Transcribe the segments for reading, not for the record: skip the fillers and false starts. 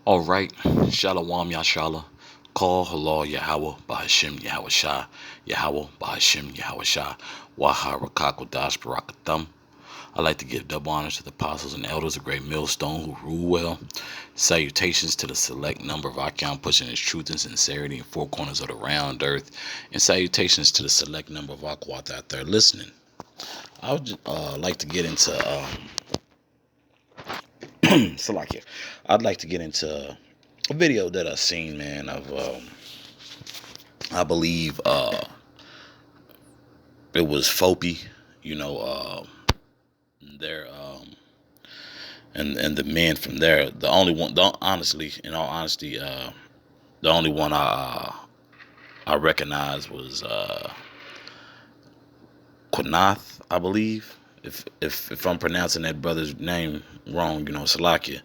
All right, Shalom Yashala. Call Halal Yahweh Bahashim Yahweh Shah. Yahweh Bahashim Yahweh Shah. Waha Rakakodash Barakathum. I'd like to give double honors to the apostles and elders of Great Millstone who rule well. Salutations to the select number of Akim pushing his truth and sincerity in four corners of the round earth. And salutations to the select number of Akwat out there listening. I would like to get into Salakia. I'd like to get into a video that I've seen, man, of I believe it was Fopi, you know, their and the men from there. The only one, honestly, in all honesty, the only one I recognized was Quanath, I believe. If I'm pronouncing that brother's name wrong, Salakia,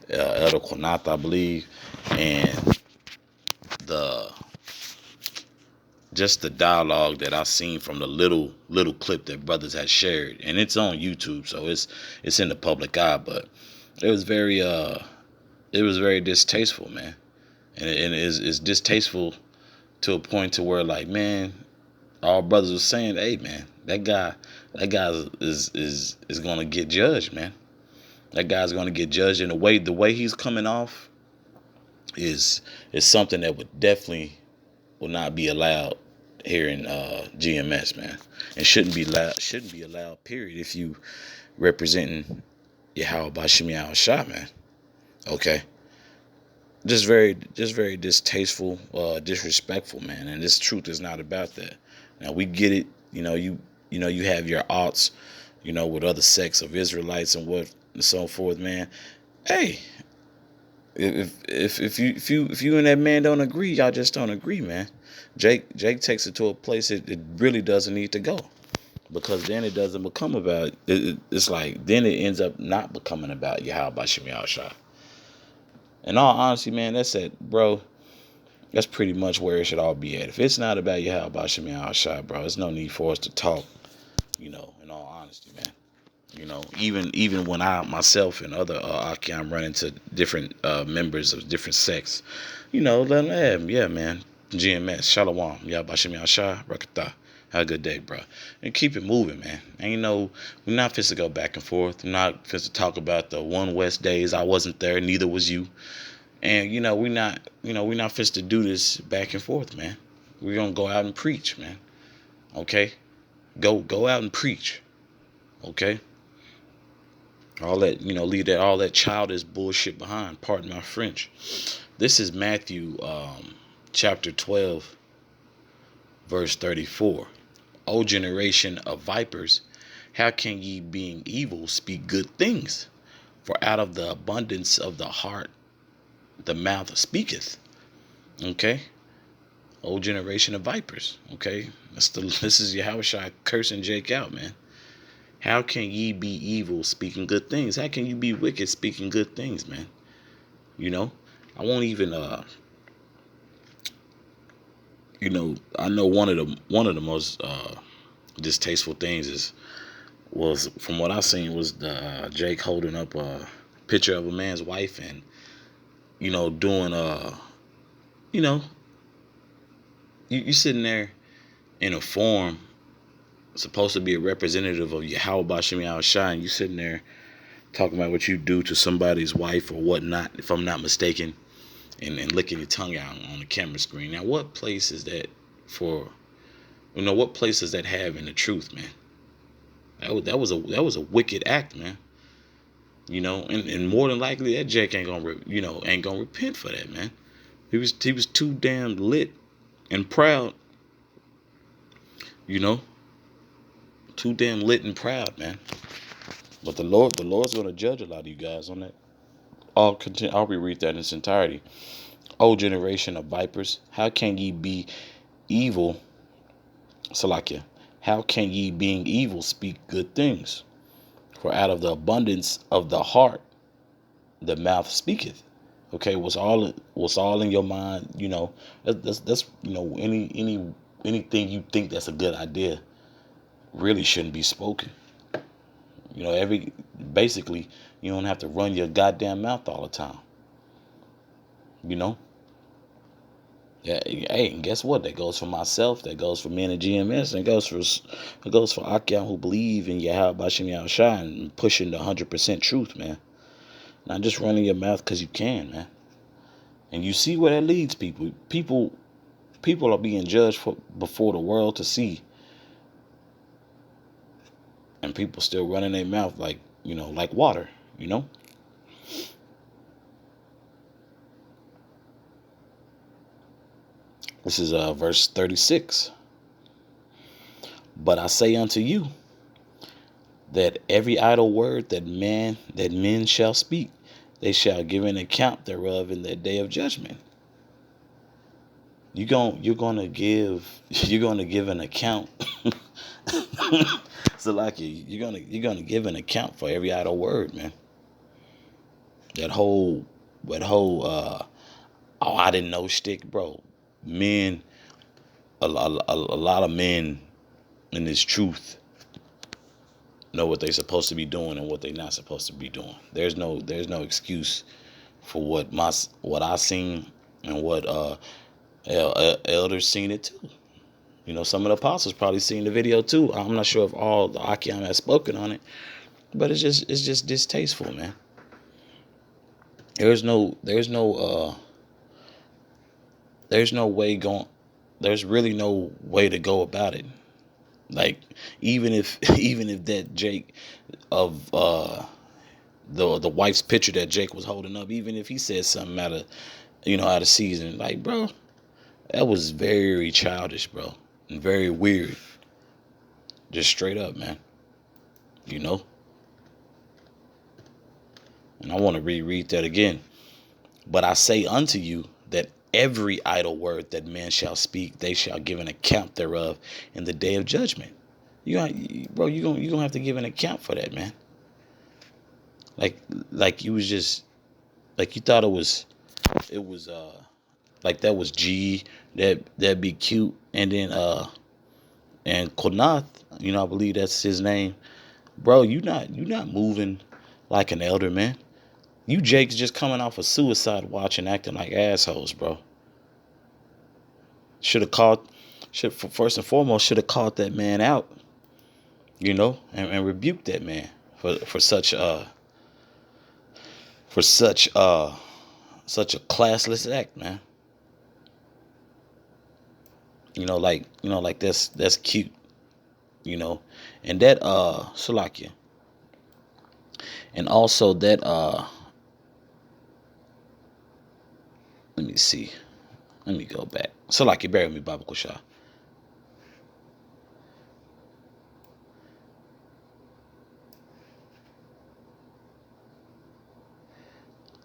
Elder Quanath, I believe, and the just the dialogue that I seen from the little clip that brothers had shared, and it's on YouTube, so it's in the public eye. But it was very distasteful, man, and it's distasteful to a point to where, like, man, all brothers was saying, hey, man, that guy is gonna get judged, man. That guy's gonna get judged, and the way he's coming off is something that would definitely will not be allowed here in GMS, man, and shouldn't be allowed. Period. If you representing Yahweh Bashim Yahweh Shah, man. Okay, just very distasteful, disrespectful, man. And this truth is not about that. Now we get it. You have your odds, with other sects of Israelites and what and so forth, man. Hey, if you and that man don't agree, y'all just don't agree, man. Jake takes it to a place it really doesn't need to go, because then it doesn't become about it's like then it ends up not becoming about Yahweh Bashim Yahweh Shah. In all honesty, man, that's it, bro. That's pretty much where it should all be at. If it's not about Yahweh Bashim Yahweh Shah, bro, there's no need for us to talk. In all honesty, man. Even when I myself and other Akim run into different members of different sects, let them have, yeah, man. GMS, Shalom, Yabashim Yasha, Rakata. Have a good day, bro. And keep it moving, man. And we're not fit to go back and forth. We're not fit to talk about the One West days. I wasn't there, neither was you. And we're not fit to do this back and forth, man. We're gonna go out and preach, man. Okay? Go out and preach. Okay? All that, leave all that childish bullshit behind. Pardon my French. This is Matthew chapter 12, verse 34. O generation of vipers, how can ye, being evil, speak good things? For out of the abundance of the heart, the mouth speaketh. Okay? O generation of vipers. Okay? This is Yahweh Shai cursing Jake out, man. How can ye be evil speaking good things? How can you be wicked speaking good things, man? I won't even I know one of the most distasteful things was from what I seen was the Jake holding up a picture of a man's wife and doing you sitting there in a forum supposed to be a representative of Yahweh Bashim Yahweh Shai, and you sitting there talking about what you do to somebody's wife or whatnot, if I'm not mistaken, and licking your tongue out on the camera screen. Now, what place is that for? What place does that have in the truth, man? That was a wicked act, man. And more than likely that Jack ain't gonna repent for that, man. He was too damn lit and proud, too damn lit and proud, man. But the Lord's gonna judge a lot of you guys on that. I'll reread that in its entirety. O generation of vipers, how can ye be evil, Salakia? How can ye, being evil, speak good things? For out of the abundance of the heart, the mouth speaketh. Okay, what's all in your mind? That's anything you think that's a good idea really shouldn't be spoken. Basically, you don't have to run your goddamn mouth all the time. You know. Yeah, hey, and guess what? That goes for myself. That goes for men at GMS. And it goes for Akiam who believe in Yahweh Bashim Yahushua and pushing the 100% truth, man. Not just running your mouth because you can, man. And you see where that leads people. People are being judged for before the world to see, and people still running their mouth like like water. You know. This is verse 36. But I say unto you that every idle word that men shall speak, they shall give an account thereof in that day of judgment. You're gonna give an account. So like you're gonna give an account for every idle word, man. That whole oh, I didn't know shtick, bro. Men, a lot of men in this truth know what they're supposed to be doing and what they're not supposed to be doing. There's no excuse for what I seen and what elders seen it too. Some of the apostles probably seen the video too. I'm not sure if all the Akiam has spoken on it, but it's just distasteful, man. There's really no way to go about it. Like even if that Jake of the wife's picture that Jake was holding up, even if he said something out of season, like, bro, that was very childish, bro, and very weird. Just straight up, man. And I want to reread that again. But I say unto you that every idle word that men shall speak, they shall give an account thereof in the day of judgment. You're gonna have to give an account for that, man. Like you was just like you thought it was like that was G, that'd be cute, and then and Konath, I believe that's his name, bro. You not moving like an elder, man. You Jake's just coming off a suicide watch and acting like assholes, bro. First and foremost, should have called that man out, and rebuked that man for such such a classless act, man. Like that's cute, and that Salakia, and also that let me see, let me go back. Salakia, bear with me, Baba Kusha.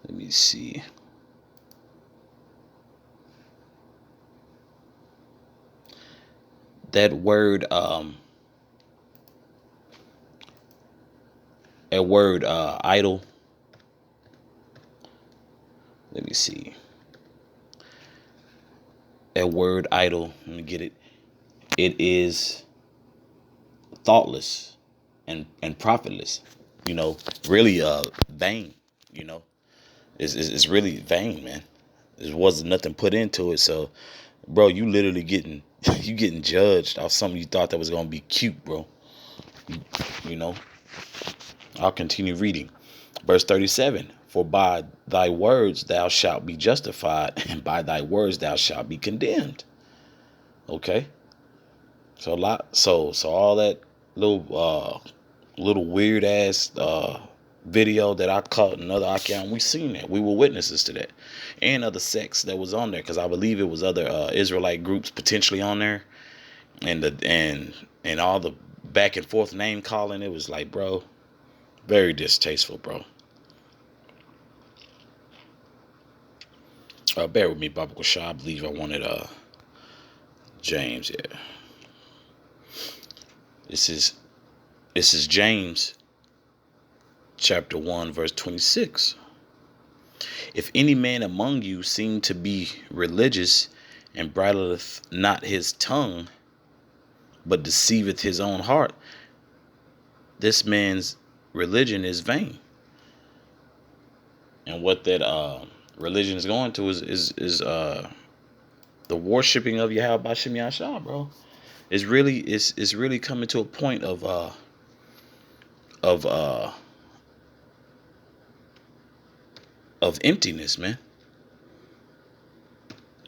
Let me see. That word idol. Let me see. That word idol, let me get it. It is thoughtless and profitless. Really vain. It's really vain, man. There wasn't nothing put into it, so bro, you literally getting you getting judged off something you thought that was gonna be cute, bro. You know. I'll continue reading. Verse 37. For by thy words thou shalt be justified, and by thy words thou shalt be condemned. Okay. So all that little weird ass video that I caught in another account, we seen that. We were witnesses to that. And other sects that was on there, because I believe it was other Israelite groups potentially on there. And all the back and forth name calling, it was like, bro, very distasteful, bro. Bear with me, Baba Kusha. I believe I wanted James, yeah. This is James chapter 1, verse 26. If any man among you seem to be religious and bridleth not his tongue, but deceiveth his own heart, this man's religion is vain. And what that religion is going to is the worshiping of Yahweh Bashim Yahshua, bro. It's really coming to a point of uh of emptiness, man.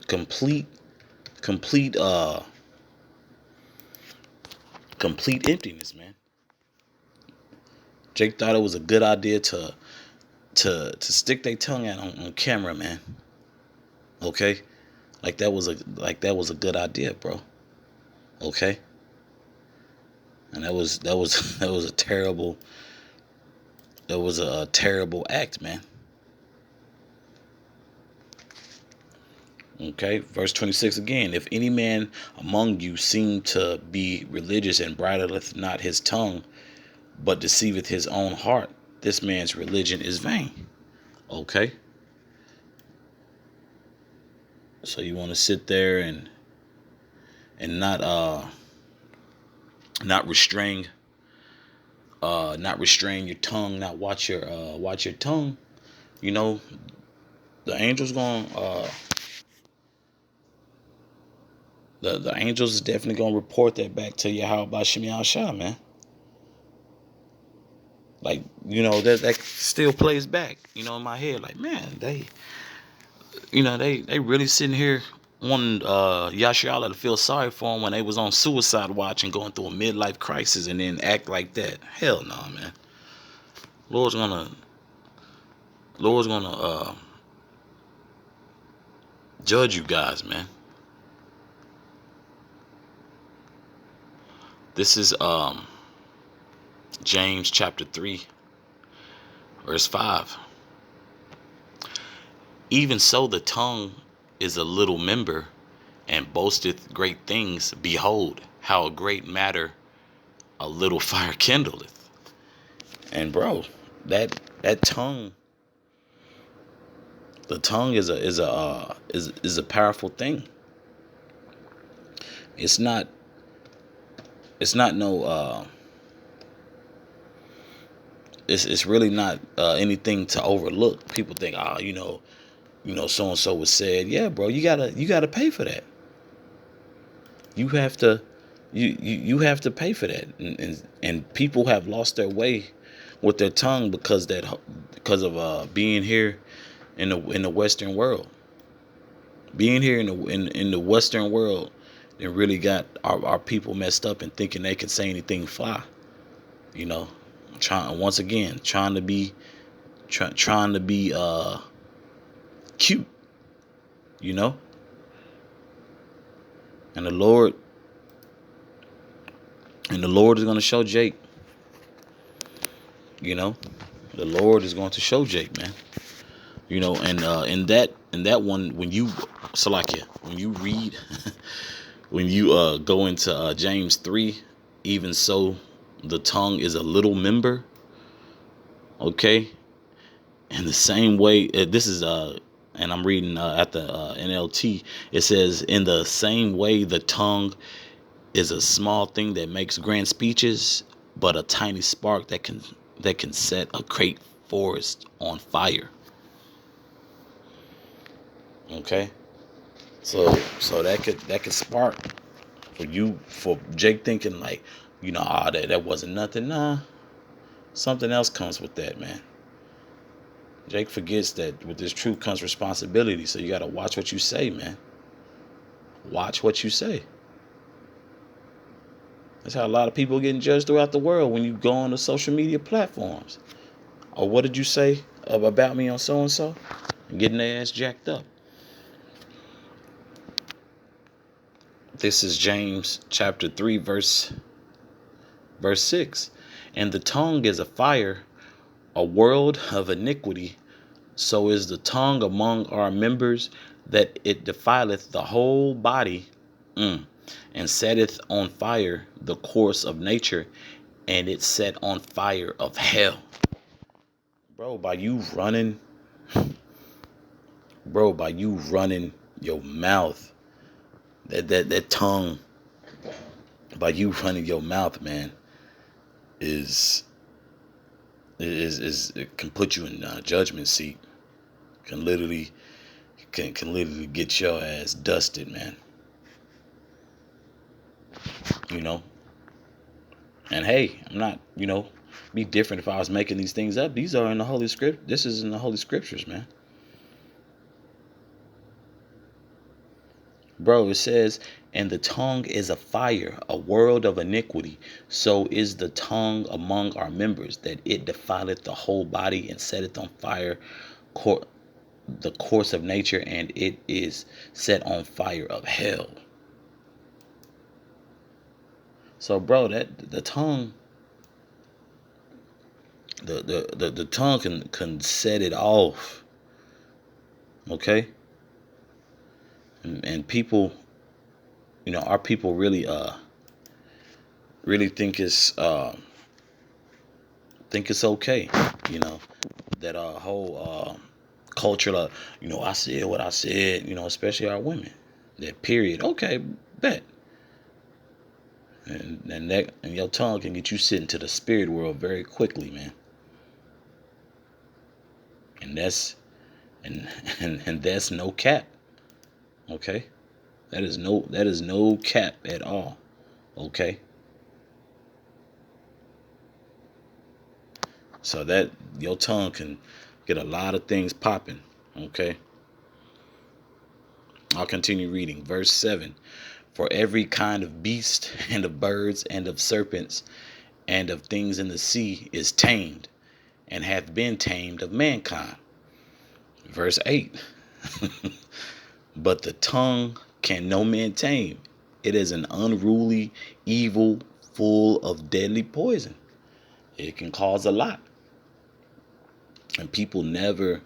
Complete complete complete emptiness, man. Jake thought it was a good idea to stick their tongue out on camera, man. Okay? Like that was a good idea, bro. Okay? And that was a terrible act, man. Okay, verse 26 again. If any man among you seem to be religious and bridleth not his tongue, but deceiveth his own heart, this man's religion is vain. Okay. So you want to sit there and not restrain your tongue, not watch your tongue. You know, the angels going the angels is definitely gonna report that back to Yahweh Bashim Yahshua, man. Like, you know, that still plays back, you know, in my head. Like, man, they really sitting here wanting Yashiala to feel sorry for him when they was on suicide watch and going through a midlife crisis and then act like that. Hell no, man. Lord's gonna judge you guys, man. This is James chapter 3, verse 5. Even so the tongue is a little member, and boasteth great things. Behold, how a great matter a little fire kindleth. And bro, that tongue, the tongue is a powerful thing. It's not no it's really not anything to overlook. People think, so and so was said. Yeah, bro, you gotta pay for that. You have to you have to pay for that, and people have lost their way with their tongue because of being here in the Western world. Being here in the Western world, it really got our people messed up and thinking they can say anything fly. You know, trying to be cute. You know, and the Lord is going to show Jake. You know, the Lord is going to show Jake, man. You know, and in that one, when you read, when you go into James 3, even so, the tongue is a little member. Okay, in the same way, this is and I'm reading at the NLT. It says, in the same way, the tongue is a small thing that makes grand speeches, but a tiny spark that can set a great forest on fire. Okay, so that could spark for Jake thinking like, that wasn't nothing. Nah, something else comes with that, man. Jake forgets that with this truth comes responsibility. So you gotta watch what you say, man. Watch what you say. That's how a lot of people are getting judged throughout the world when you go on the social media platforms. Or what did you say about me on so and so? Getting their ass jacked up. This is James chapter 3, verse 6. And the tongue is a fire, a world of iniquity. So is the tongue among our members, that it defileth the whole body, and setteth on fire the course of nature, and it set on fire of hell. Bro, by you running your mouth, that tongue, by you running your mouth, man, it can put you in a judgment seat. can literally can literally get your ass dusted, man. You know. And hey, I'm not, be different if I was making these things up. These are in the Holy Script. This is in the Holy Scriptures, man. Bro, it says, and the tongue is a fire, a world of iniquity. So is the tongue among our members, that it defileth the whole body and setteth on fire the course of nature, and it is set on fire of hell. So, bro, that the tongue, the tongue can set it off. Okay, and people, our people really think it's okay. That whole culture of, I said what I said. Especially our women. That period. Okay, bet. And your tongue can get you sent to the spirit world very quickly, man. And that's and that's no cap. Okay, that is no cap at all. Okay, so that your tongue can get a lot of things popping. Okay, I'll continue reading. Verse 7. For every kind of beast and of birds and of serpents and of things in the sea is tamed, and hath been tamed of mankind. Verse 8. But the tongue can no man tame. It is an unruly evil full of deadly poison. It can cause a lot. And people never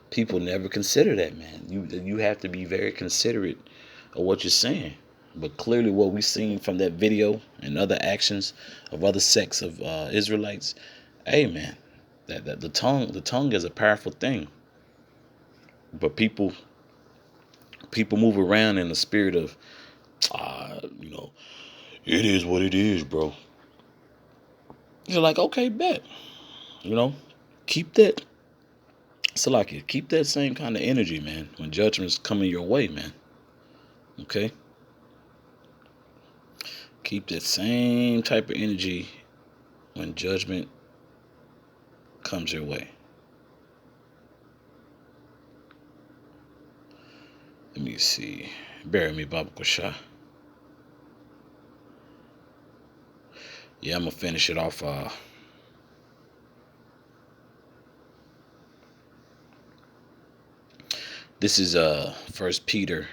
consider that, man. You have to be very considerate of what you're saying. But clearly what we've seen from that video and other actions of other sects of Israelites, hey man, that the tongue is a powerful thing. But people move around in the spirit of it is what it is, bro. You're like, okay, bet. Keep that. Keep that same kind of energy, man, when judgment's coming your way, man. Okay? Keep that same type of energy when judgment comes your way. Let me see. Bear me, Baba Kusha. Yeah, I'm going to finish it off. This is 1 Peter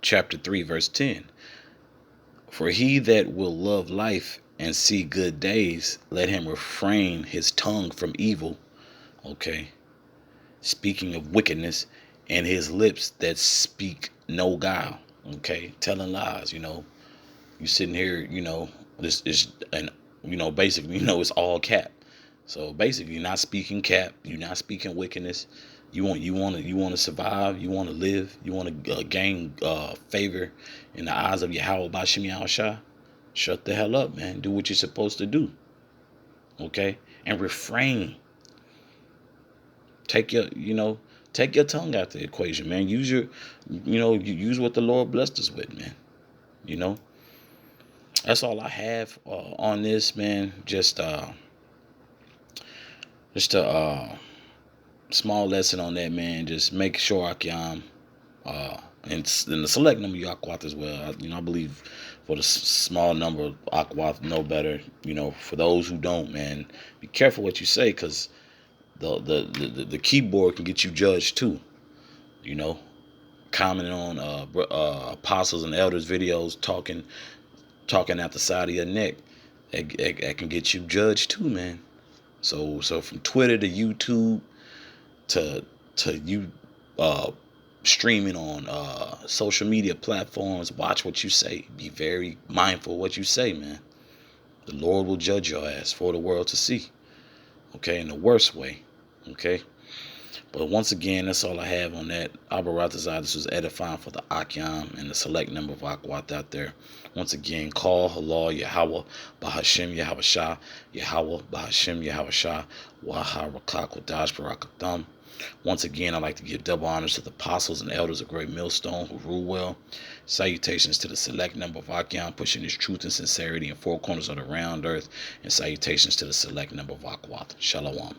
chapter 3, verse 10. For he that will love life and see good days, let him refrain his tongue from evil. Okay. Speaking of wickedness, and his lips that speak no guile. Okay. Telling lies, You sitting here, this is, and, basically, it's all cap. So basically, you're not speaking cap. You're not speaking wickedness. You want to survive. You want to live. You want to gain favor in the eyes of Yahweh Bashim Yahushua. Shut the hell up, man. Do what you're supposed to do. Okay, and refrain. Take your tongue out the equation, man. Use use what the Lord blessed us with, man. That's all I have on this, man. Just a small lesson on that, man. Just make sure Akyam and the select number of Aquath as well. I believe for the small number of Aquath know better. For those who don't, man, be careful what you say, because the keyboard can get you judged too. Commenting on apostles and elders videos, talking out the side of your neck, it can get you judged too, man. So from Twitter to YouTube to you streaming on social media platforms, watch what you say. Be very mindful of what you say, man. The Lord will judge your ass for the world to see. Okay, in the worst way. Okay. But once again, that's all I have on that. Abaratazai, this was edifying for the Akyam and the select number of Akwat out there. Once again, call Halal Yahweh Bahashim Yahweh Shah, Yahweh Bahashim Yahweh Shah, Waha Rakak Wadash Barakatham. Once again, I'd like to give double honors to the apostles and elders of Great Millstone who rule well. Salutations to the select number of Achaeon pushing his truth and sincerity in four corners of the round earth. And salutations to the select number of Aquath. Shalom.